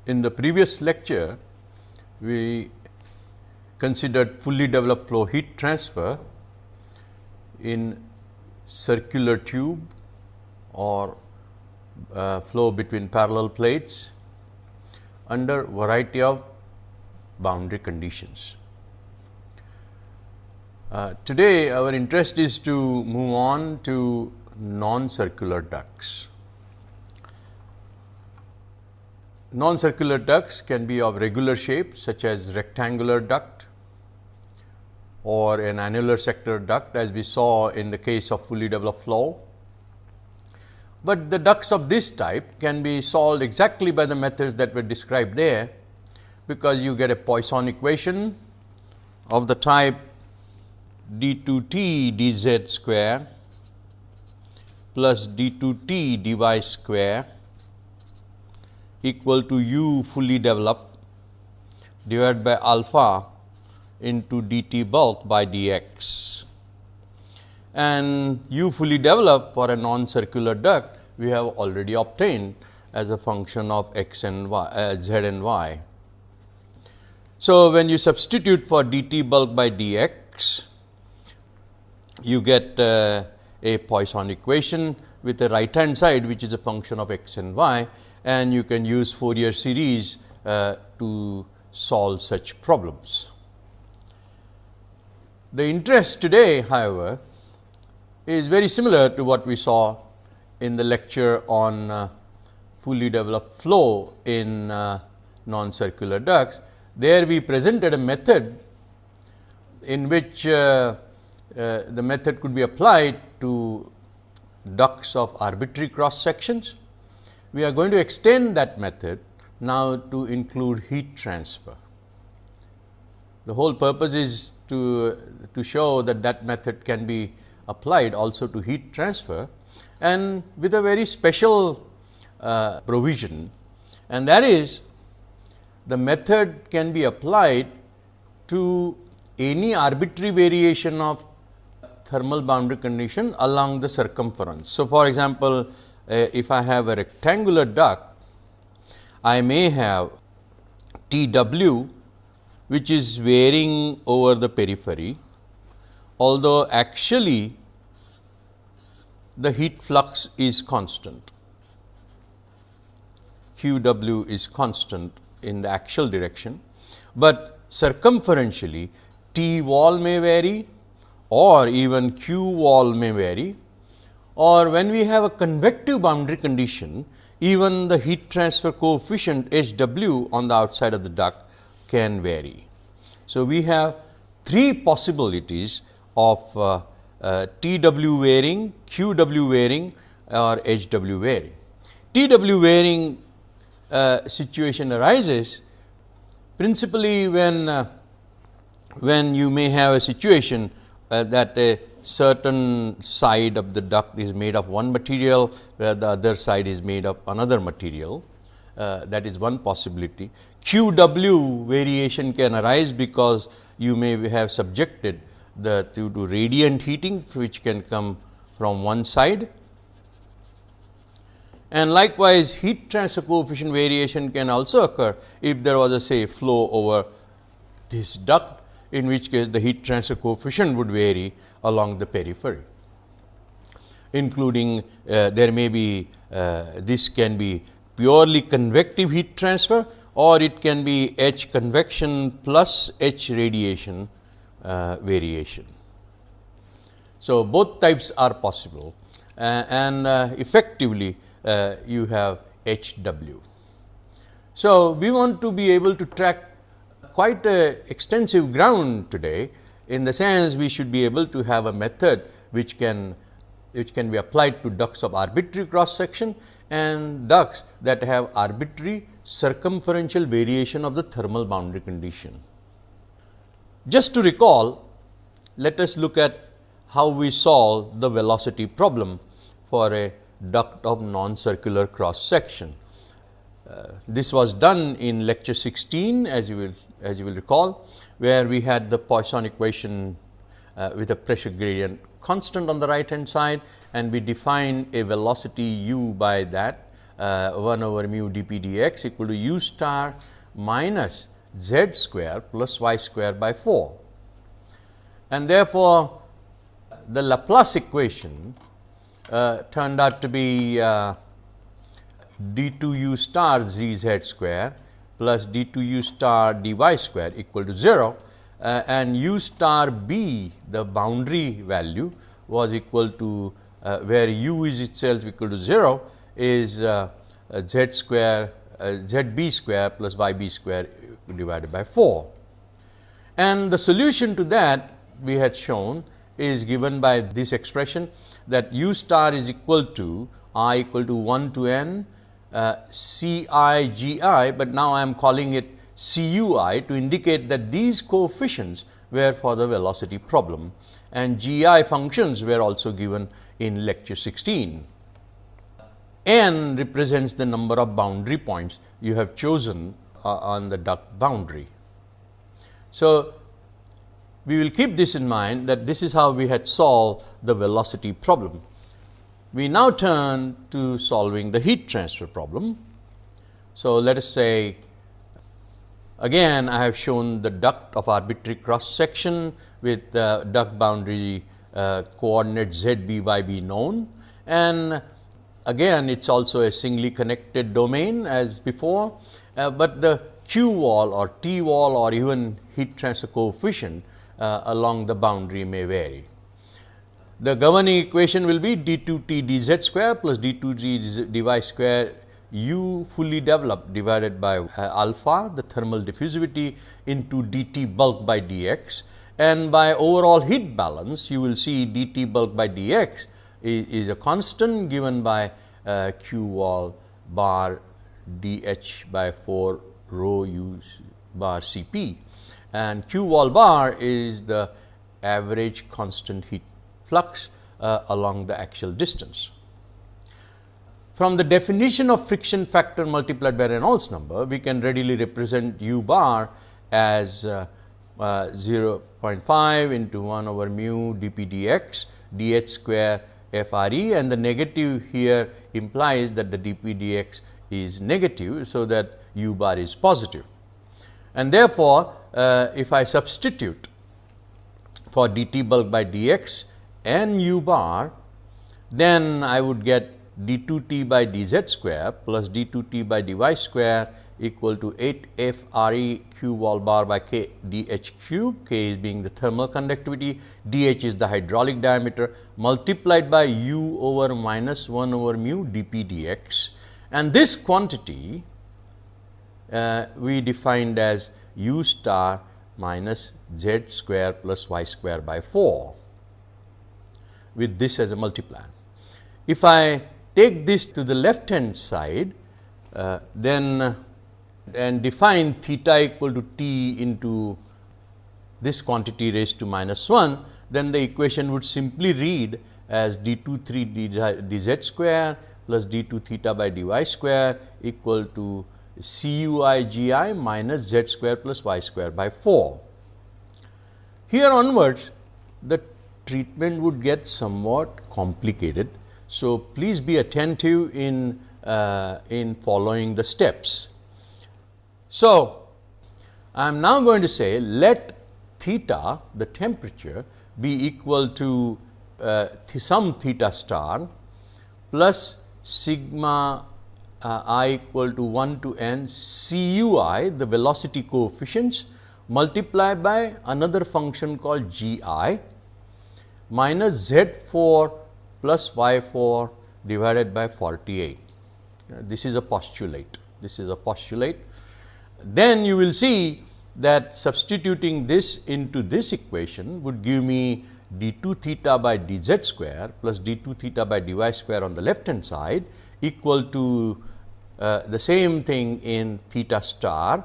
In the previous lecture, we considered fully developed flow heat transfer in circular tube or flow between parallel plates under variety of boundary conditions. Today, our interest is to move on to non-circular ducts. Non-circular ducts can be of regular shape such as rectangular duct or an annular sector duct, as we saw in the case of fully developed flow. But the ducts of this type can be solved exactly by the methods that were described there, because you get a Poisson equation of the type d2t dz square plus d2t dy square equal to u fully developed divided by alpha into dt bulk by dx. And u fully developed for a non-circular duct we have already obtained as a function of x and y, z and y. So, when you substitute for dt bulk by dx, you get a Poisson equation with a right hand side which is a function of x and y, and you can use Fourier series to solve such problems. The interest today, however, is very similar to what we saw in the lecture on fully developed flow in non-circular ducts. There we presented a method in which the method could be applied to ducts of arbitrary cross sections. We are going to extend that method now to include heat transfer. The whole purpose is to show that that method can be applied also to heat transfer, and with a very special provision, and that is the method can be applied to any arbitrary variation of thermal boundary condition along the circumference. So, for example, if I have a rectangular duct, I may have T w which is varying over the periphery, although actually the heat flux is constant. Q w is constant in the axial direction, but circumferentially T wall may vary or even Q wall may vary, or when we have a convective boundary condition, even the heat transfer coefficient H w on the outside of the duct can vary. So, we have three possibilities of T w varying, Q w varying or H w varying. T w varying situation arises principally when you may have a situation that a certain side of the duct is made of one material, where the other side is made of another material. That is one possibility. Q w variation can arise because you may have subjected to radiant heating, which can come from one side, and likewise heat transfer coefficient variation can also occur if there was a say flow over this duct, in which case the heat transfer coefficient would vary along the periphery, including there may be this can be purely convective heat transfer, or it can be H convection plus H radiation variation. So, both types are possible, and effectively you have H w. So, we want to be able to track quite extensive ground today, in the sense we should be able to have a method which can be applied to ducts of arbitrary cross section and ducts that have arbitrary circumferential variation of the thermal boundary condition. Just to recall, let us look at how we solve the velocity problem for a duct of non-circular cross section. This was done in lecture 16, as you will recall, where we had the Poisson equation with a pressure gradient constant on the right hand side, and we define a velocity u by that 1 over mu dp dx equal to u star minus z square plus y square by 4. And therefore, the Laplace equation turned out to be d2 u star z z square plus d2 u star dy square equal to 0, and u star b, the boundary value, was equal to where u is itself equal to 0 is z square zb square plus yb square divided by 4. And the solution to that we had shown is given by this expression, that u star is equal to I equal to 1 to n c I g I, but now I am calling it cui to indicate that these coefficients were for the velocity problem, and gi functions were also given in lecture 16. N represents the number of boundary points you have chosen on the duct boundary. So, we will keep this in mind, that this is how we had solved the velocity problem. We now turn to solving the heat transfer problem. So, let us say again I have shown the duct of arbitrary cross section with the duct boundary coordinate z b y b known, and again it is also a singly connected domain as before, but the q wall or t wall or even heat transfer coefficient along the boundary may vary. The governing equation will be d2t dz square plus d2t dy square u fully developed divided by alpha, the thermal diffusivity, into dt bulk by dx, and by overall heat balance you will see dt bulk by dx is a constant given by q wall bar dh by 4 rho u bar Cp, and q wall bar is the average constant heat flux along the axial distance. From the definition of friction factor multiplied by Reynolds number, we can readily represent u bar as 0.5 into 1 over mu dp dx dh square FRE, and the negative here implies that the dp dx is negative. So, that u bar is positive, and therefore, if I substitute for dt bulk by dx and u bar, then I would get d2t by dz square plus d2t by dy square equal to 8 FRE q wall bar by k dh cube, k is being the thermal conductivity, dh is the hydraulic diameter, multiplied by u over minus 1 over mu dp dx, and this quantity we defined as u star minus z square plus y square by 4 with this as a multiplier. If I take this to the left hand side, then and define theta equal to t into this quantity raised to minus 1, then the equation would simply read as d23 dz square plus d2 theta by dy square equal to cui gi minus z square plus y square by 4. Here onwards, the treatment would get somewhat complicated. So, please be attentive in following the steps. So, I am now going to say let theta, the temperature, be equal to some theta star plus sigma I equal to 1 to n cui, the velocity coefficients, multiplied by another function called gi minus z4 plus y4 divided by 48. This is a postulate. This is a postulate. Then you will see that substituting this into this equation would give me d2 theta by dz square plus d2 theta by dy square on the left hand side equal to the same thing in theta star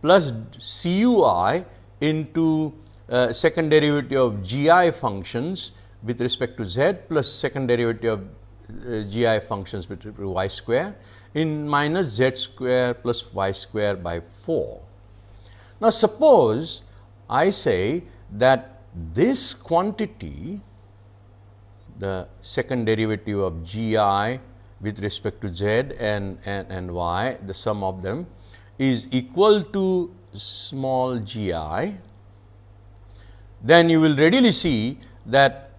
plus cui into second derivative of gi functions with respect to z plus second derivative of gi functions with respect to y square in minus z square plus y square by 4. Now, suppose I say that this quantity, the second derivative of gi with respect to z and y, the sum of them is equal to small g I, then you will readily see that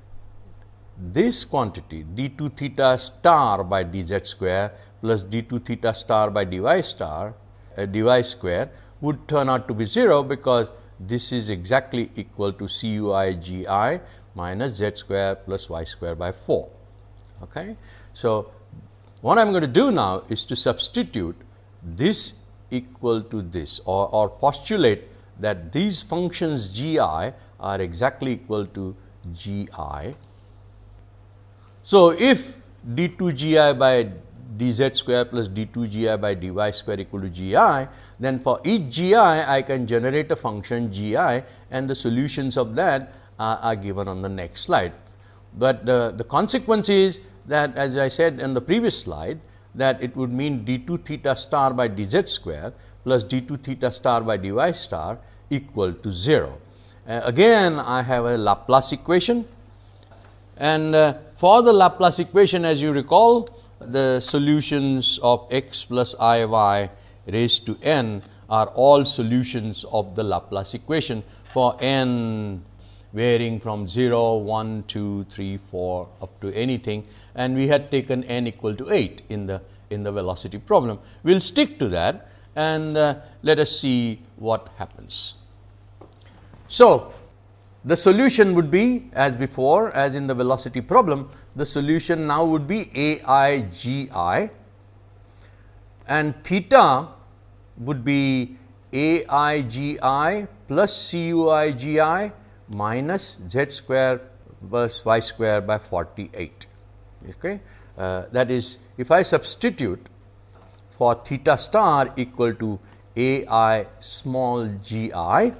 this quantity d 2 theta star by d z square plus d 2 theta star by dy square would turn out to be 0, because this is exactly equal to Cui gi minus z square plus y square by 4. Okay. So, what I am going to do now is to substitute this equal to this, or postulate that these functions g I are exactly equal to g I. So, if d 2 g I by dz square plus d 2 g I by dy square equal to g I, then for each g I can generate a function g I, and the solutions of that are given on the next slide. But the consequence is that, as I said in the previous slide, that it would mean d 2 theta star by dz square plus d 2 theta star by dy star equal to 0. Again, I have a Laplace equation, and for the Laplace equation, as you recall, the solutions of x plus I y raised to n are all solutions of the Laplace equation for n varying from 0, 1, 2, 3, 4 up to anything, and we had taken n equal to 8 in the velocity problem. We will stick to that, and let us see what happens. So, the solution would be, as before, as in the velocity problem, the solution now would be a I g I, and theta would be a I g I plus c u I g I minus z square plus y square by 48. Okay. That is, if I substitute for theta star equal to a I small g I,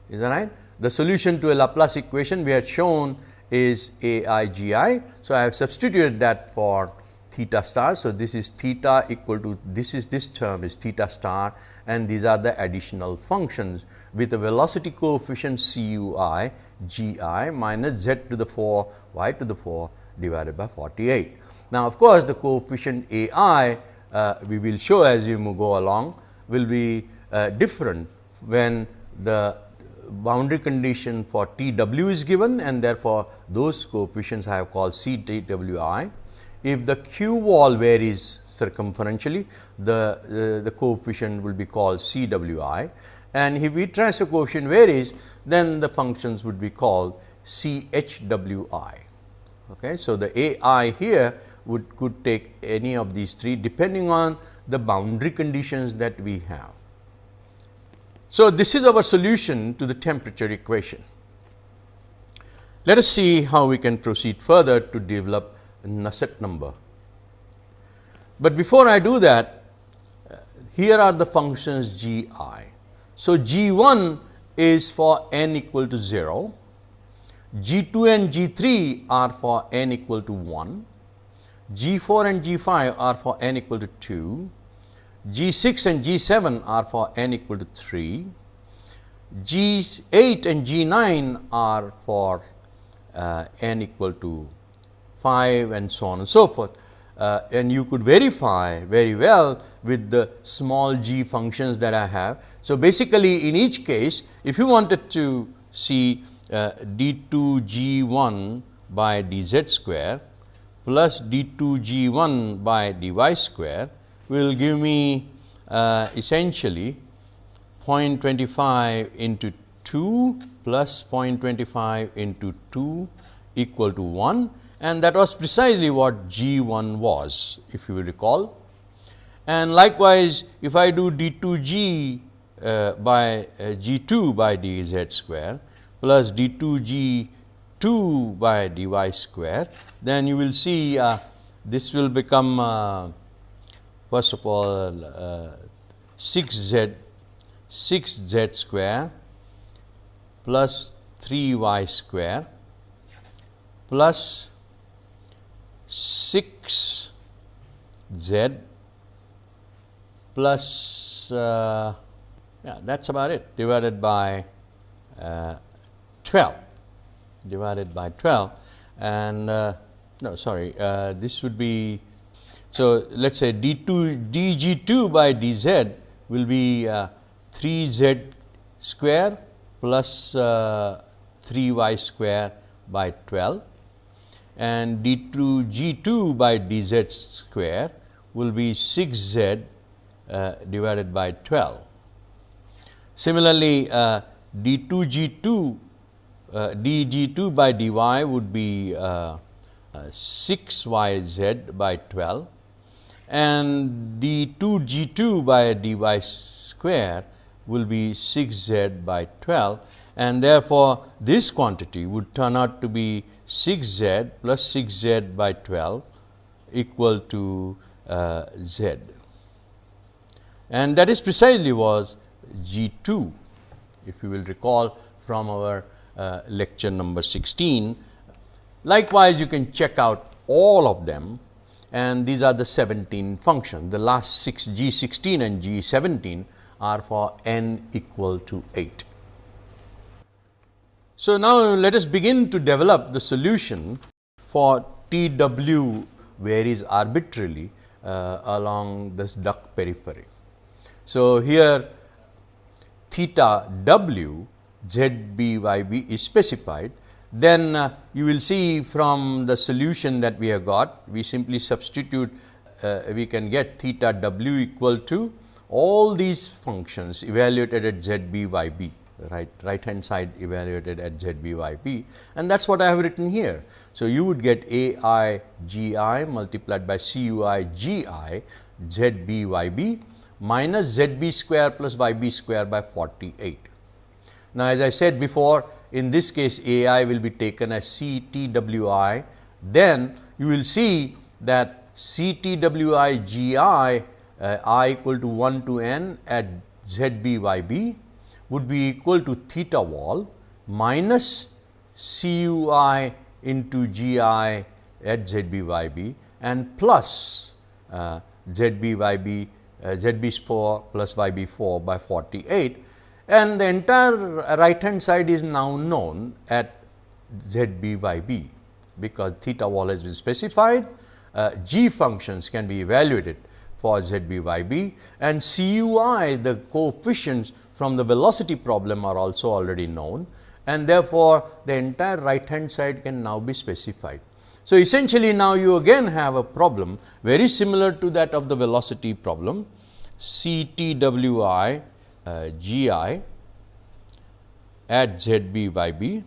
is that right? The solution to a Laplace equation we had shown is a I g I. So, I have substituted that for theta star. So, this is theta equal to this term is theta star, and these are the additional functions with a velocity coefficient Cui gi minus z to the 4 y to the 4 divided by 48. Now, of course, the coefficient ai we will show as we go along will be different when the boundary condition for T w is given, and therefore, those coefficients I have called C T w I. If the Q wall varies circumferentially, the coefficient will be called C w I, and if V transfer coefficient varies, then the functions would be called C h w I. Okay. So, the A I here could take any of these three depending on the boundary conditions that we have. So, this is our solution to the temperature equation. Let us see how we can proceed further to develop a Nusselt number. But before I do that, here are the functions g I. So, g 1 is for n equal to 0, g 2 and g 3 are for n equal to 1, g 4 and g 5 are for n equal to 2, g 6 and g 7 are for n equal to 3, g 8 and g 9 are for n equal to 5, and so on and so forth. And you could verify very well with the small g functions that I have. So, basically in each case, if you wanted to see d 2 g 1 by d z square plus d 2 g 1 by dy square will give me essentially 0.25 into 2 plus 0.25 into 2 equal to 1, and that was precisely what g 1 was, if you will recall. And likewise, if I do d 2 g by g 2 by dz square plus d 2 g 2 by dy square, then you will see this will become first of all 6z square plus 3y square plus 6z plus yeah, that is about it, divided by 12, and no sorry, this would be, so let us say dg2 by dz will be 3z square plus 3y square by 12, and d2g2 by dz square will be 6z divided by 12. Similarly, d2g2 dg2 by dy would be 6yz by 12, and d2g2 by dy square will be 6z by 12, and therefore, this quantity would turn out to be 6z plus 6z by 12 equal to z, and that is precisely was G2, if you will recall from our lecture number 16. Likewise, you can check out all of them, and these are the 17 functions. The last 6 G16 and G17 are for n equal to 8. So, now let us begin to develop the solution for Tw varies arbitrarily along this duct periphery. So, here theta w z b y b is specified. Then you will see from the solution that we have got, we simply substitute, we can get theta w equal to all these functions evaluated at z b y b, right hand side evaluated at z b y b, and that is what I have written here. So, you would get a I g I multiplied by c u I g I z b y b minus z b square plus y b square by 48. Now, as I said before, in this case a I will be taken as c t w I, then you will see that c t w I g I equal to 1 to n at z b y b would be equal to theta wall minus c u I into g I at z b y b and plus z b y b z b 4 plus y b 4 by 48, and the entire right hand side is now known at z b y b, because theta wall has been specified. G functions can be evaluated for z b y b, and Cui, the coefficients from the velocity problem, are also already known, and therefore, the entire right hand side can now be specified. So, essentially now you again have a problem very similar to that of the velocity problem. C t w I g I at z b y b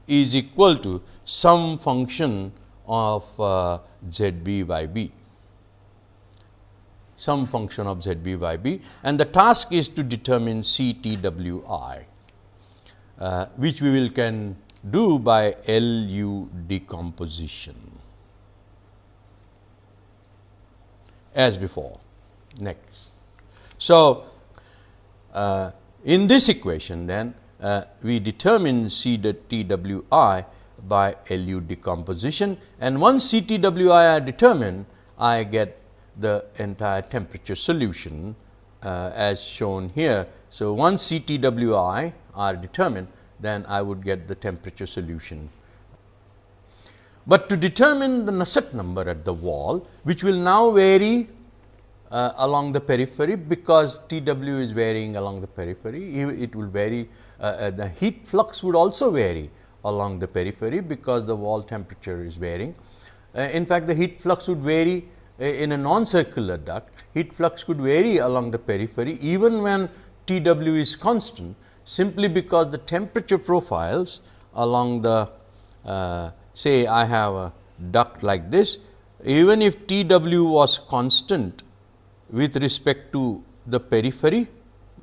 is equal to some function of z b by b, some function of z b by b, and the task is to determine C t w I, which we will can do by LU decomposition as before. Next. So, in this equation then we determine C t w I by LU decomposition, and once C t w I are determined, I get the entire temperature solution as shown here. So, once C t w I are determined, then I would get the temperature solution. But to determine the Nusselt number at the wall, which will now vary along the periphery, because T w is varying along the periphery, it will vary, the heat flux would also vary along the periphery, because the wall temperature is varying. In fact, the heat flux would vary in a non-circular duct, heat flux could vary along the periphery even when T w is constant, simply because the temperature profiles along the say I have a duct like this, even if T w was constant with respect to the periphery,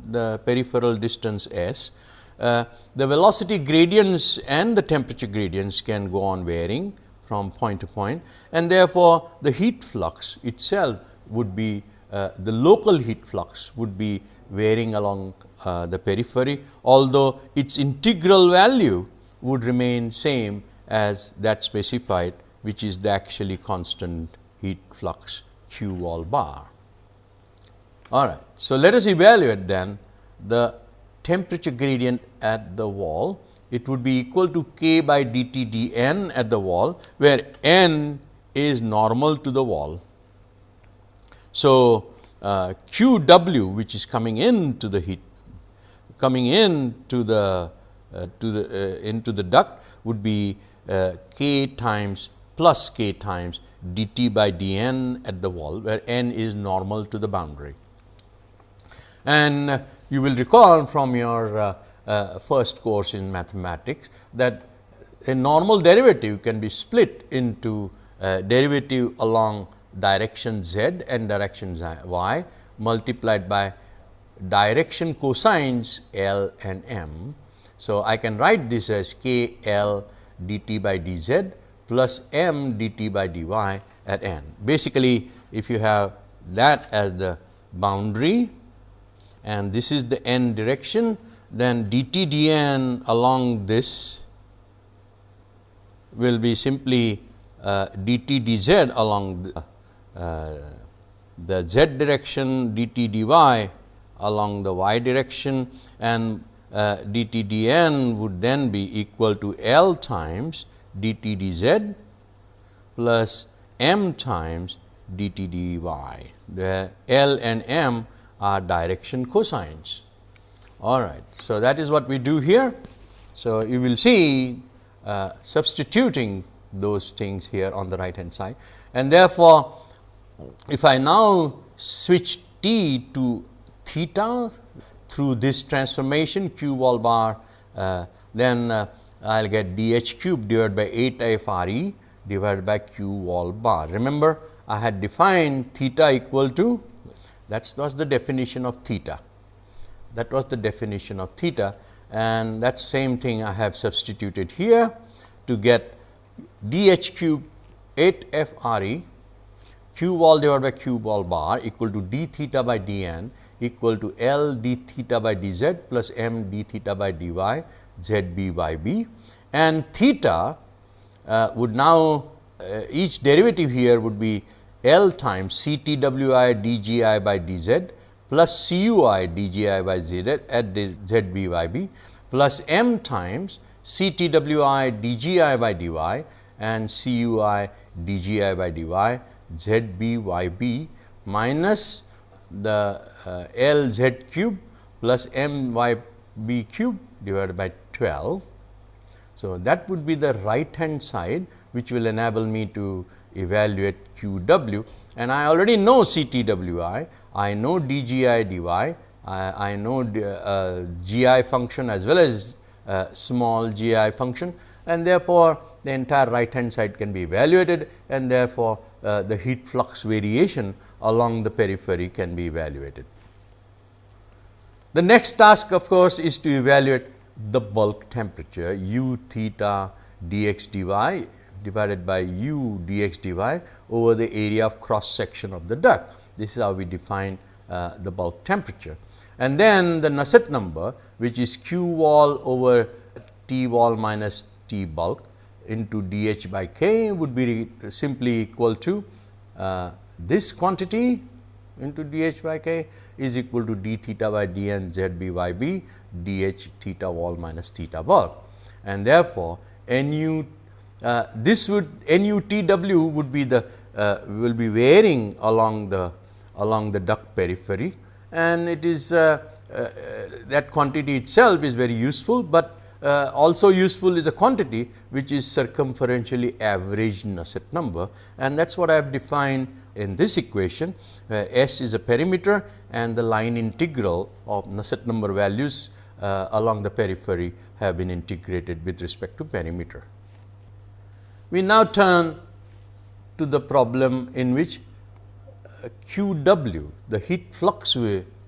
the peripheral distance s, the velocity gradients and the temperature gradients can go on varying from point to point, and therefore, the heat flux itself would be the local heat flux would be varying along the periphery, although its integral value would remain same as that specified, which is the actually constant heat flux q wall bar. All right. So, let us evaluate then the temperature gradient at the wall it would be equal to k by dt dn at the wall, where n is normal to the wall. So, Qw, which is coming into the heat, coming into the duct, would be k times plus k times dt by dn at the wall, where n is normal to the boundary. And you will recall from your first course in mathematics that a normal derivative can be split into derivative along direction z and direction y multiplied by direction cosines L and m. So, I can write this as k L dt by dz plus m dt by dy at n. Basically, if you have that as the boundary and this is the n direction, then dt dn along this will be simply dt dz along the z direction, dt dy along the y direction, and dt dn would then be equal to L times dt dz plus m times dt dy, where L and m are direction cosines. All right. So, that is what we do here. So, you will see substituting those things here on the right hand side, and therefore, if I now switch t to theta through this transformation q wall bar, then I will get dh cube divided by 8 f r e divided by q wall bar. Remember, I had defined theta equal to, that was the definition of theta. That was the definition of theta, and that same thing I have substituted here to get dh cube 8 f r e q wall divided by q wall bar equal to d theta by dn equal to L d theta by dz plus m d theta by dy z b by b, and theta would now each derivative here would be L times Ctwi dgi by dz plus Cui dgi by z at z b by b plus m times Ctwi dgi by dy and Cui dgi by dy z b y b minus the L z cube plus m y b cube divided by 12. So, that would be the right hand side, which will enable me to evaluate Qw, and I already know Ctwi, I know dgi dy, I know gi function as well as small gi function, and therefore, the entire right hand side can be evaluated, and therefore, the heat flux variation along the periphery can be evaluated. The next task, of course, is to evaluate the bulk temperature u theta dx dy divided by u dx dy over the area of cross section of the duct. This is how we define the bulk temperature. And then the Nusselt number, which is q wall over T wall minus T bulk into dH by K, would be simply equal to this quantity into dH by K is equal to d theta by dn z b by b dH theta wall minus theta bulk, and therefore, nu this would nu Tw would be the will be varying along the duct periphery, and it is that quantity itself is very useful, but also useful is a quantity which is circumferentially averaged Nusselt number, and that is what I have defined in this equation, where S is a perimeter and the line integral of Nusselt number values along the periphery have been integrated with respect to perimeter. We now turn to the problem in which Qw, the heat flux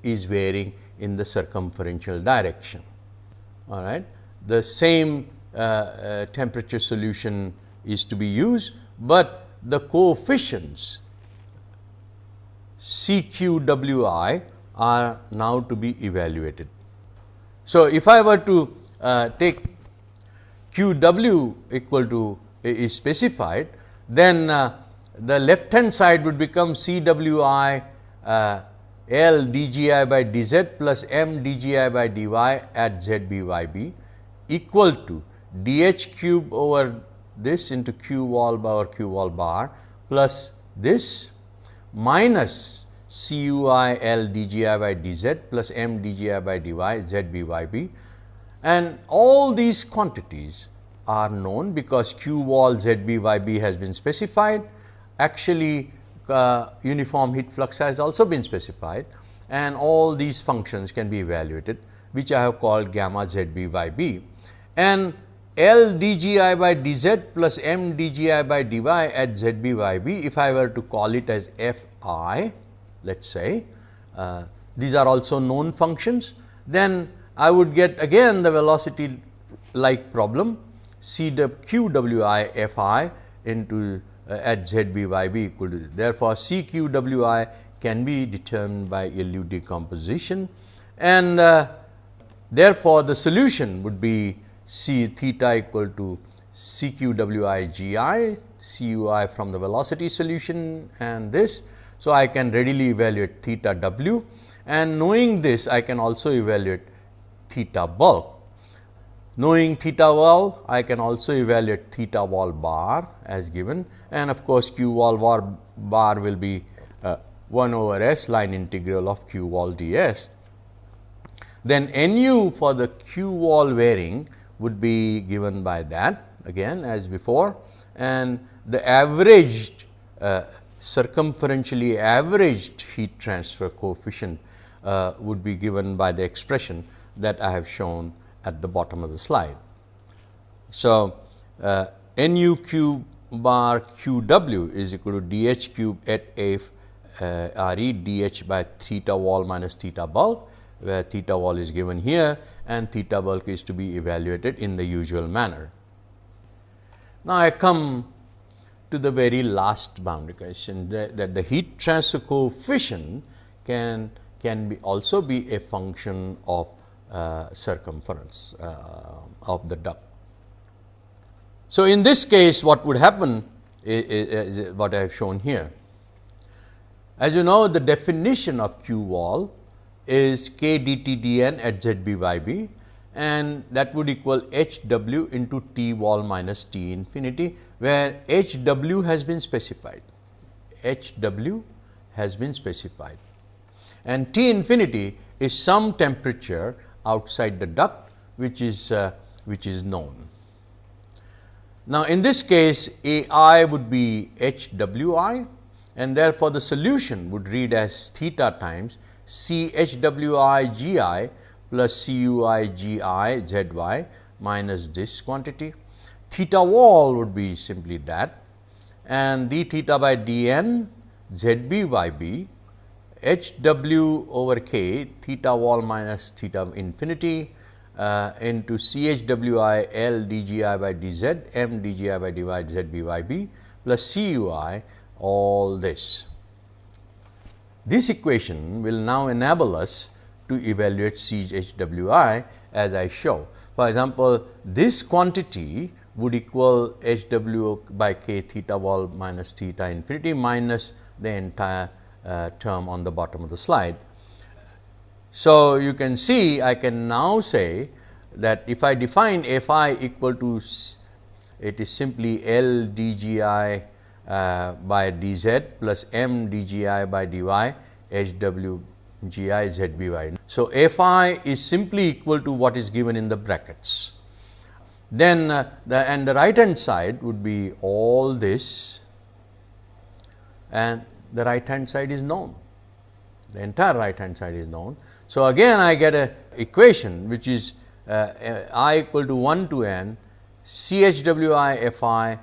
is varying in the circumferential direction. All right. The same temperature solution is to be used, but the coefficients Cqwi are now to be evaluated. So, if I were to take Qw equal to is specified, then the left hand side would become Cwi L dgi by dz plus m dgi by dy at z b y b equal to dH cube over this into q wall over q wall bar plus this minus CUI L dGi by dz plus m dGi by dy ZBYB, and all these quantities are known because q wall ZBYB has been specified. Actually, uniform heat flux has also been specified, and all these functions can be evaluated, which I have called gamma ZBYB, and L dGi by dz plus m dGi by dy at ZBYB, if I were to call it as Fi, let us say, these are also known functions, then I would get again the velocity like problem CQWI Fi into at ZBYB equal to, therefore, CQWI can be determined by LU decomposition, and therefore, the solution would be C theta equal to CQWI GI, CUI from the velocity solution and this. So, I can readily evaluate theta W, and knowing this I can also evaluate theta bulk. Knowing theta wall, I can also evaluate theta wall bar as given, and of course, q wall bar will be 1 over S line integral of q wall ds. Then Nu for the q wall varying would be given by that again as before, and the averaged circumferentially averaged heat transfer coefficient would be given by the expression that I have shown at the bottom of the slide. So, Nu cube bar QW is equal to dH cube at a Re dH by theta wall minus theta bulk, where theta wall is given here and theta bulk is to be evaluated in the usual manner. Now, I come to the very last boundary condition, that the heat transfer coefficient can also be a function of circumference of the duct. So, in this case what would happen is what I have shown here. As you know, the definition of q wall is k dt dn at ZBYB, and that would equal HW into T wall minus T infinity, where HW has been specified. HW has been specified, and T infinity is some temperature outside the duct which is known. Now, in this case AI would be HWI, and therefore, the solution would read as theta times CHWI GI plus CUI GI ZY minus this quantity. Theta wall would be simply that, and d theta by dn ZBYB HW over K theta wall minus theta infinity into CHWI L dGi by dz m dGi by dy ZBYB plus CUI all this. This equation will now enable us to evaluate CHWI as I show. For example, this quantity would equal HW by K theta wall minus theta infinity minus the entire term on the bottom of the slide. So, you can see I can now say that if I define Fi equal to, it is simply L dGi by dz plus m dGi by dy HW GI ZBY. So, Fi is simply equal to what is given in the brackets. Then the right hand side would be all this, and the right hand side is known, the entire right hand side is known. So, again I get a equation which is I equal to 1 to n CHWI Fi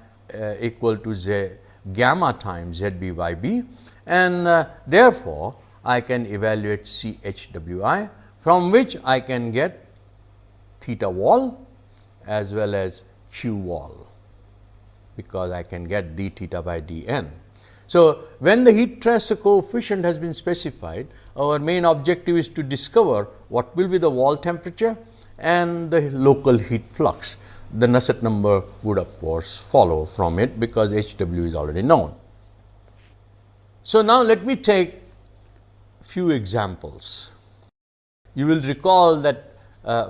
equal to z gamma times ZBYB, and therefore, I can evaluate CHWI, from which I can get theta wall as well as q wall, because I can get d theta by dn. So, when the heat transfer coefficient has been specified, our main objective is to discover what will be the wall temperature and the local heat flux. The Nusselt number would of course follow from it, because HW is already known. So, now let me take few examples. You will recall that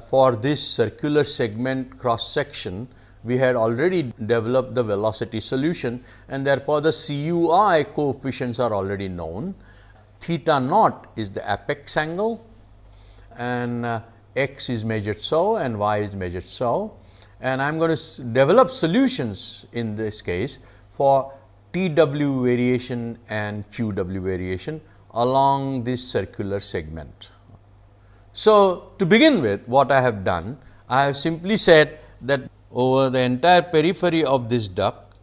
for this circular segment cross section, we had already developed the velocity solution, and therefore, the Cui coefficients are already known. Theta naught is the apex angle, and x is measured so and y is measured so. And I am going to develop solutions in this case for Tw variation and Qw variation along this circular segment. So, to begin with, what I have done, I have simply said that over the entire periphery of this duct,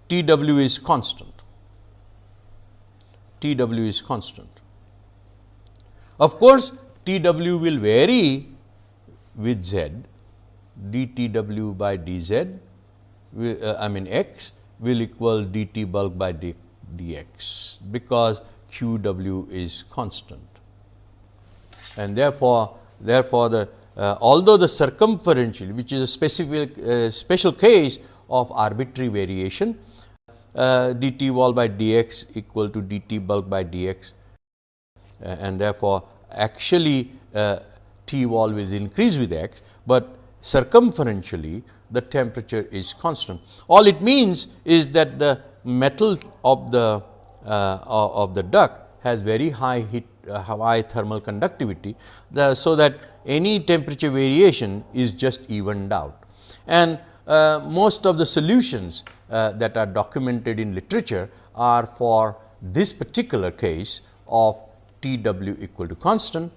Tw is constant. Tw is constant. Of course, Tw will vary with z, dTw by dz, I mean x will equal dt bulk by dx, because Qw is constant. And therefore, although the circumferentially, which is a specific special case of arbitrary variation, dt wall by dx equal to dt bulk by dx, and therefore, actually T wall will increase with x, but circumferentially the temperature is constant. All it means is that the metal of the duct has very high high thermal conductivity, so that any temperature variation is just evened out. And most of the solutions that are documented in literature are for this particular case of Tw equal to constant,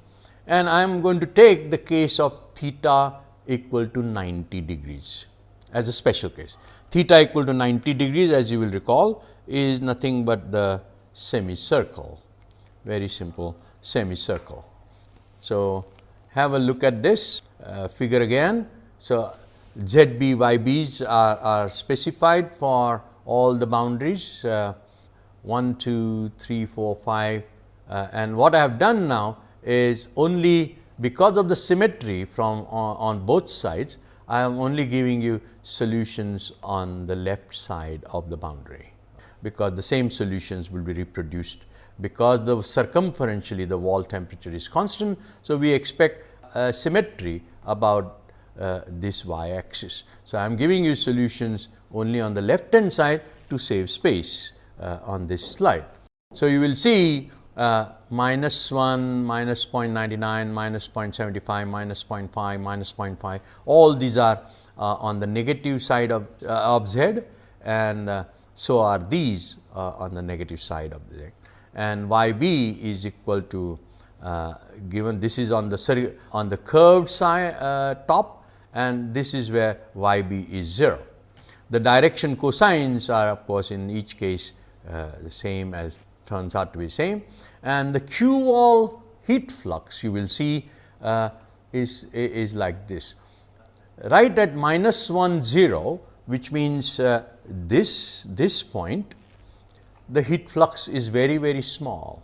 and I am going to take the case of theta equal to 90 degrees as a special case. Theta equal to 90 degrees, as you will recall, is nothing but the semicircle, very simple semicircle. So, have a look at this figure again. So, ZB, YBs are specified for all the boundaries 1, 2, 3, 4, 5, and what I have done now is only because of the symmetry from on both sides, I am only giving you solutions on the left side of the boundary, because the same solutions will be reproduced, because the circumferentially the wall temperature is constant. So, we expect symmetry about this y axis. So, I am giving you solutions only on the left hand side to save space on this slide. So, you will see -1, -0.99, -0.75, -0.5, -0.5, all these are on the negative side of z, and so are these on the negative side of z, and yb is equal to given this is on the curved side top, and this is where yb is 0. The direction cosines are of course in each case the same, as turns out to be same, and the Q wall heat flux you will see is like this. Right at -1, 0, which means this point, the heat flux is very small,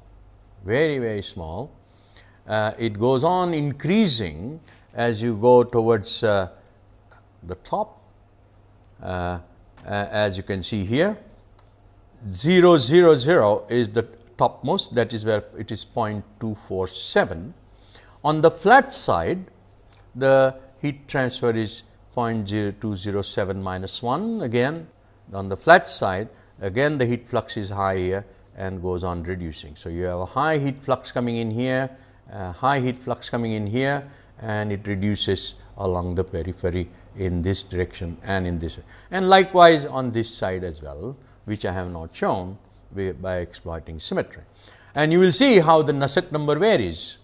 very small. It goes on increasing as you go towards the top, as you can see here. 0, 0, 0 is the topmost, that is where it is 0.247. On the flat side, the heat transfer is 0.0207 -1. Again, on the flat side, again the heat flux is high here and goes on reducing. So, you have a high heat flux coming in here, high heat flux coming in here, and it reduces along the periphery in this direction and in this, and likewise on this side as well, which I have not shown by exploiting symmetry. And you will see how the Nusselt number varies,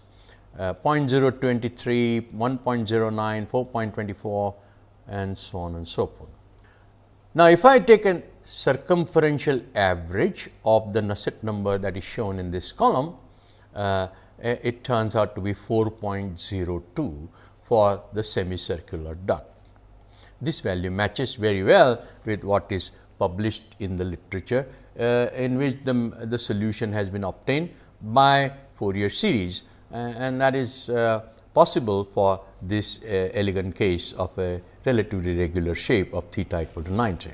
0.023, 1.09, 4.24, and so on and so forth. Now, if I take a circumferential average of the Nusselt number that is shown in this column, it turns out to be 4.02 for the semicircular duct. This value matches very well with what is published in the literature, in which the solution has been obtained by Fourier series, and that is possible for this elegant case of a relatively regular shape of theta equal to 90.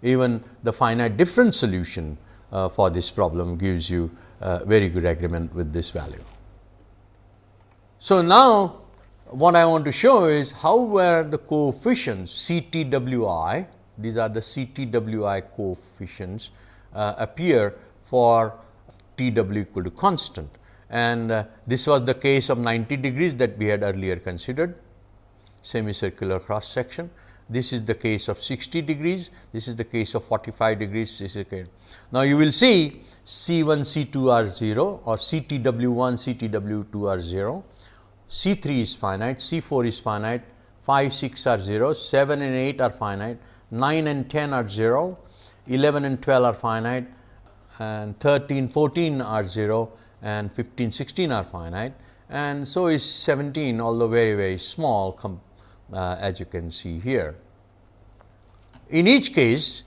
Even the finite difference solution for this problem gives you very good agreement with this value. So, now what I want to show is how were the coefficients Ctwi, these are the Ctwi coefficients appear for Tw equal to constant, and this was the case of 90 degrees that we had earlier considered, semicircular cross section. This is the case of 60 degrees, this is the case of 45 degrees. This is okay. Now, you will see C1, C2 are 0 or Ctw1, Ctw2 are 0, C3 is finite, C4 is finite, 5, 6 are 0, 7 and 8 are finite, 9 and 10 are 0, 11 and 12 are finite, and 13, 14 are 0, and 15, 16 are finite, and so is 17, although very, very small as you can see here. In each case,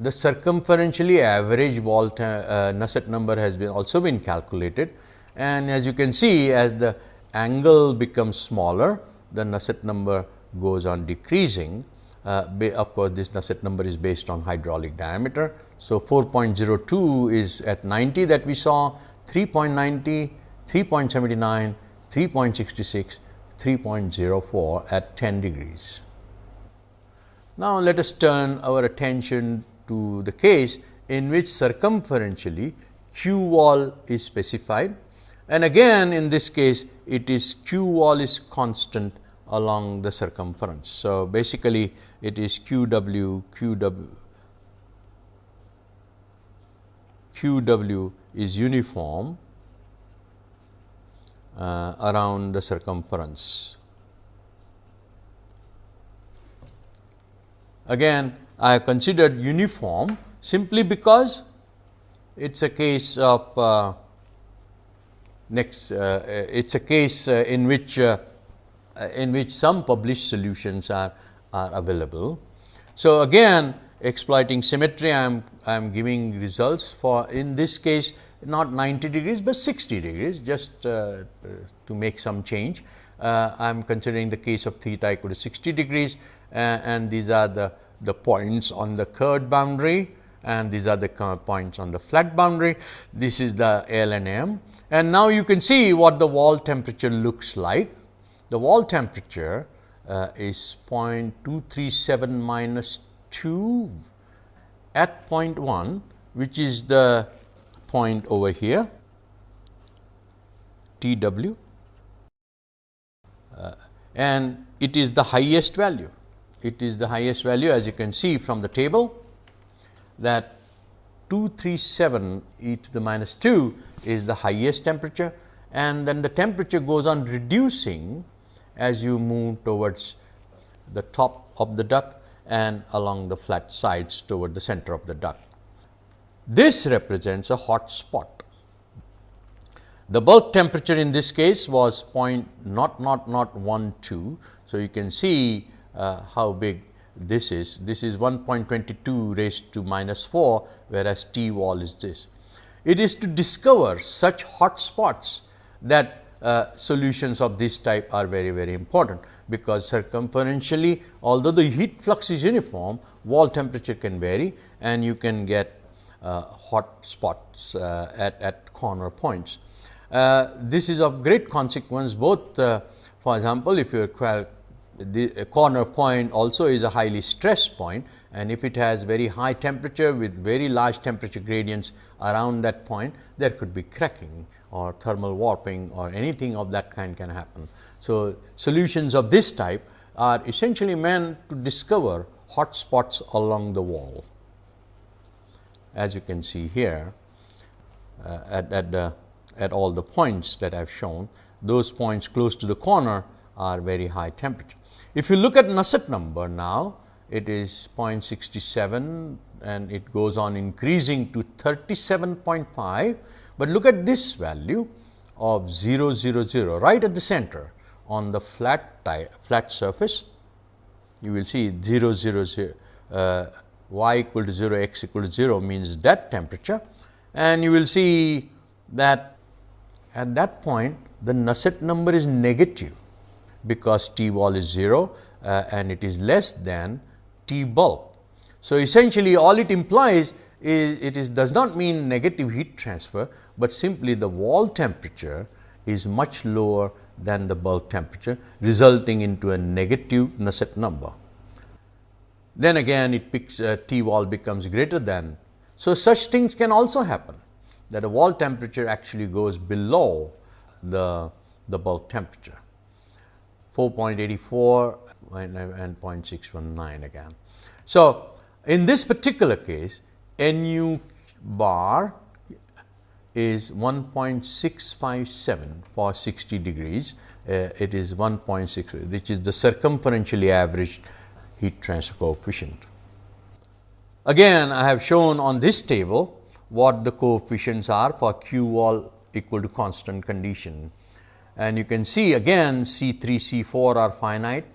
the circumferentially average wall Nusselt number has also been calculated, and as you can see, as the angle becomes smaller, the Nusselt number goes on decreasing. Of course, this Nusselt number is based on hydraulic diameter. So, 4.02 is at 90 that we saw, 3.90, 3.79, 3.66, 3.04 at 10 degrees. Now, let us turn our attention to the case in which circumferentially Q wall is specified, and again in this case it is Q wall is constant along the circumference. So, basically it is QW is uniform around the circumference. Again, I have considered uniform simply because it is a case of it is a case in which some published solutions are available. So, again exploiting symmetry, I am giving results for, in this case, not 90 degrees, but 60 degrees, just to make some change. I am considering the case of theta equal to 60 degrees, and these are the points on the curved boundary, and these are the points on the flat boundary. This is the L and M, and now you can see what the wall temperature looks like. The wall temperature is 0.237 minus 2 at point 1, which is the point over here, Tw, and it is the highest value. It is the highest value, as you can see from the table, that 237 e to the minus 2 is the highest temperature, and then the temperature goes on reducing as you move towards the top of the duct and along the flat sides toward the center of the duct. This represents a hot spot. The bulk temperature in this case was 0.0012. So, you can see how big this is. This is 1.22 raised to minus 4, whereas T wall is this. It is to discover such hot spots that solutions of this type are very, very important, because circumferentially, although the heat flux is uniform, wall temperature can vary, and you can get hot spots at corner points. This is of great consequence, both for example, if your the corner point also is a highly stressed point, and if it has very high temperature with very large temperature gradients around that point, there could be cracking or thermal warping or anything of that kind can happen. So, solutions of this type are essentially meant to discover hot spots along the wall. As you can see here, at all the points that I have shown, those points close to the corner are very high temperature. If you look at Nusselt number now, it is 0.67 and it goes on increasing to 37.5, but look at this value of 000 right at the center on the flat surface. You will see 0, 0, 0, y equal to 0, x equal to 0 means that temperature, and you will see that at that point the Nusselt number is negative, because T wall is 0 and it is less than T bulk. So, essentially all it implies is does not mean negative heat transfer, but simply the wall temperature is much lower than the bulk temperature, resulting into a negative Nusselt number. Then again it picks T wall becomes greater than. So, such things can also happen, that a wall temperature actually goes below the bulk temperature, 4.84 and 0.619 again. So, in this particular case, Nu bar is 1.657 for 60 degrees. It is 1.6, which is the circumferentially averaged heat transfer coefficient. Again, I have shown on this table what the coefficients are for Q wall equal to constant condition. And you can see again C3, C4 are finite,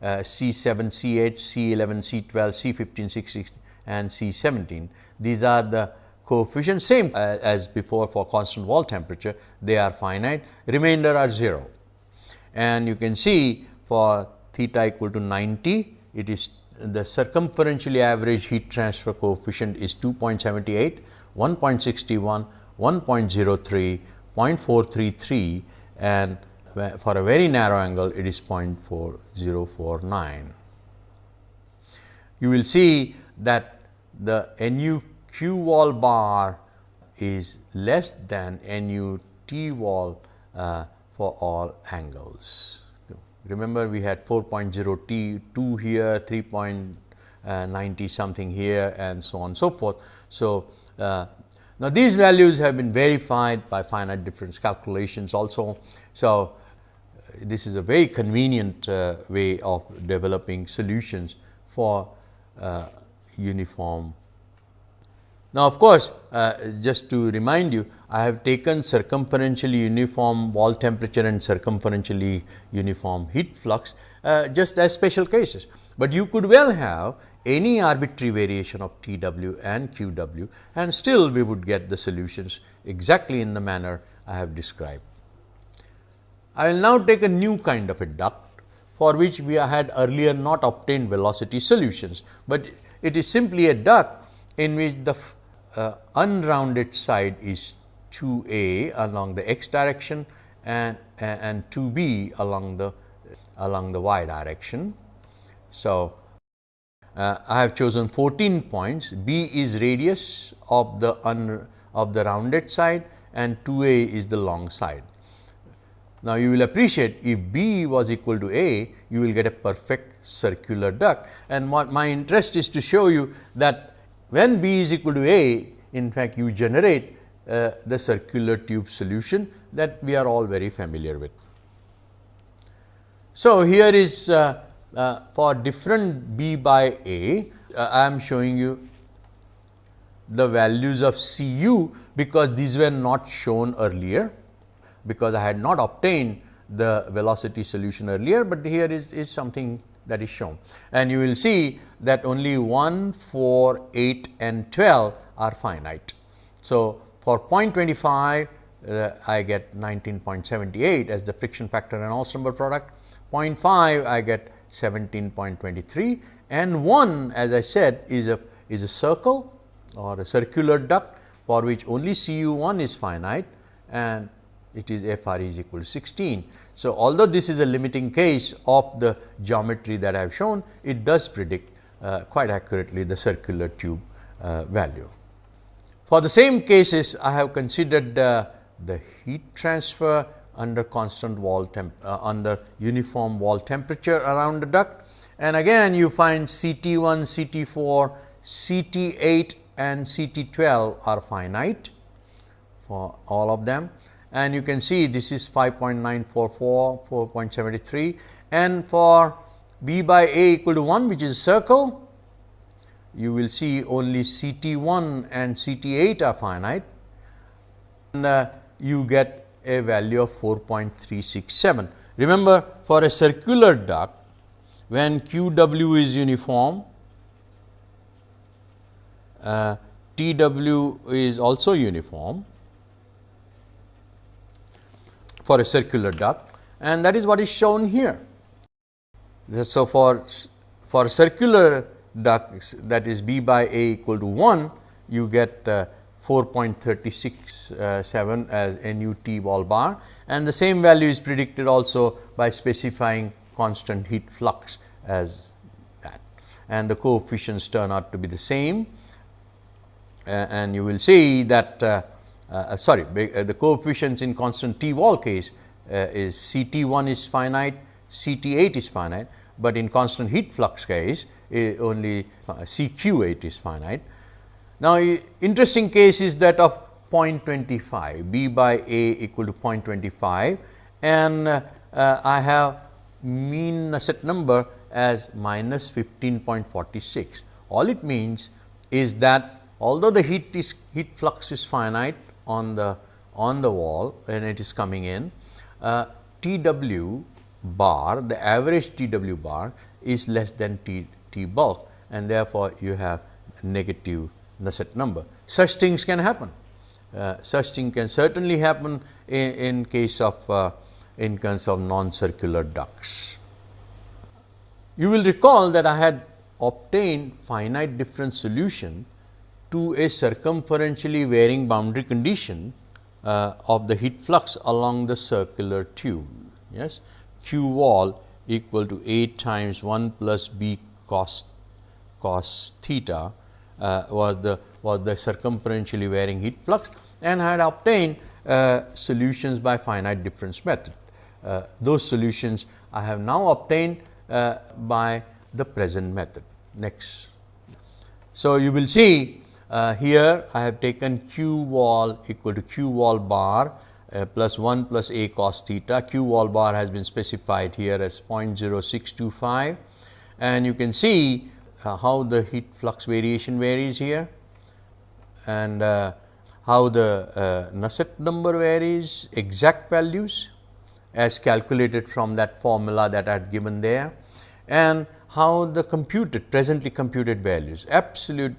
C7, C8, C11, C12, C15, C16 and C17. These are the coefficients, same as before for constant wall temperature, they are finite, remainder are 0. And you can see for theta equal to 90, it is the circumferentially average heat transfer coefficient is 2.78, 1.61, 1.03, 0.433 and for a very narrow angle it is 0.4049. You will see that the Nu Q wall bar is less than Nu T wall for all angles. Remember, we had 4.0 T 2 here, 3.90 something here and so on and so forth. So, now these values have been verified by finite difference calculations also. So, this is a very convenient way of developing solutions for uniform. Now, of course, just to remind you, I have taken circumferentially uniform wall temperature and circumferentially uniform heat flux just as special cases, but you could well have any arbitrary variation of Tw and Qw and still we would get the solutions exactly in the manner I have described. I will now take a new kind of a duct for which we had earlier not obtained velocity solutions, but it is simply a duct in which the unrounded side is 2a along the x direction and 2b along the y direction. So, I have chosen 14 points. B is radius of the rounded side and 2a is the long side. Now, you will appreciate if B was equal to A, you will get a perfect circular duct, and what my interest is to show you that when B is equal to A, in fact, you generate the circular tube solution that we are all very familiar with. So, here is for different B by A, I am showing you the values of Cu because these were not shown earlier, because I had not obtained the velocity solution earlier, but here is something that is shown. And you will see that only 1, 4, 8 and 12 are finite. So, for 0.25 I get 19.78 as the friction factor and ensemble product, 0.5 I get 17.23 and 1 as I said is a circle or a circular duct for which only Cu1 is finite and it is Fr is equal to 16. So, although this is a limiting case of the geometry that I have shown, it does predict quite accurately the circular tube value. For the same cases, I have considered the heat transfer under constant wall under uniform wall temperature around the duct, and again you find Ct1, Ct4, Ct8 and Ct12 are finite for all of them. And you can see this is 5.944, 4.73 and for B by A equal to 1 which is a circle, you will see only Ct1 and Ct8 are finite and you get a value of 4.367. Remember, for a circular duct when Qw is uniform, Tw is also uniform for a circular duct, and that is what is shown here. So, for circular ducts, that is B by A equal to 1, you get 4.367 as NUT wall bar, and the same value is predicted also by specifying constant heat flux as that, and the coefficients turn out to be the same. And you will see that the coefficients in constant T wall case is Ct1 is finite, Ct8 is finite, but in constant heat flux case only Cq8 is finite. Now, interesting case is that of 0.25, B by A equal to 0.25, and I have mean Nusselt number as minus 15.46. All it means is that although the heat flux is finite on the wall when it is coming in, Tw bar, the average Tw bar is less than T bulk, and therefore, you have negative Nusselt number. Such things can happen. Such thing can certainly happen in case of non-circular ducts. You will recall that I had obtained finite difference solution to a circumferentially varying boundary condition of the heat flux along the circular tube. Yes, Q wall equal to A times 1 plus B cos theta was the circumferentially varying heat flux, and had obtained solutions by finite difference method. Those solutions I have now obtained by the present method. Next. So, you will see here I have taken Q wall equal to Q wall bar plus 1 plus A cos theta. Q wall bar has been specified here as 0.0625, and you can see how the heat flux variation varies here, and how the Nusselt number varies, exact values as calculated from that formula that I had given there, and how the presently computed values, absolute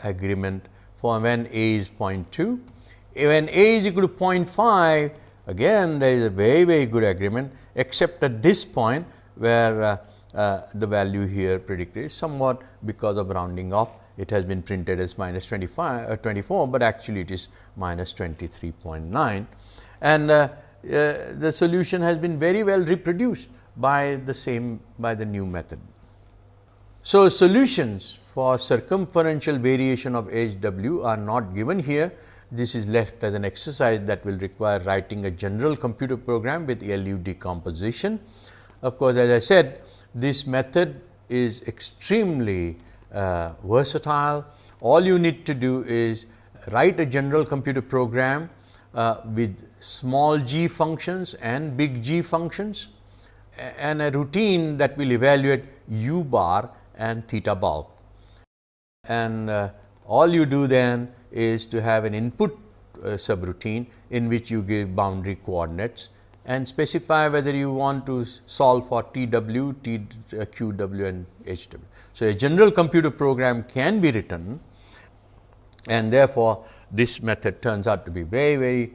agreement for when A is 0.2. When A is equal to 0.5, again there is a very good agreement, except at this point where the value here predicted is somewhat, because of rounding off, it has been printed as minus 24, but actually it is minus 23.9, and the solution has been very well reproduced by the new method. So, solutions for circumferential variation of HW are not given here. This is left as an exercise that will require writing a general computer program with LU decomposition. Of course, as I said, this method is extremely versatile. All you need to do is write a general computer program with small g functions and big G functions, and a routine that will evaluate U bar and theta bulk. And all you do then is to have an input subroutine in which you give boundary coordinates and specify whether you want to solve for TW, QW and HW. So, a general computer program can be written, and therefore, this method turns out to be very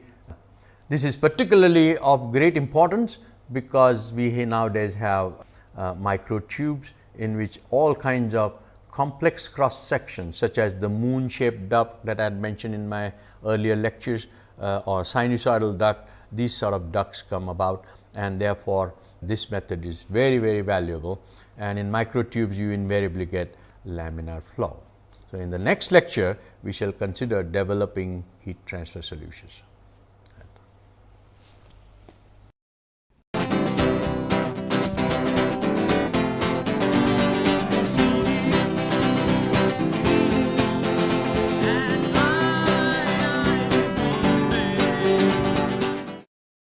this is particularly of great importance, because we nowadays have microtubes in which all kinds of complex cross sections, such as the moon shaped duct that I had mentioned in my earlier lectures, or sinusoidal duct, these sort of ducts come about, and therefore, this method is very valuable, and in microtubes you invariably get laminar flow. So, in the next lecture we shall consider developing heat transfer solutions.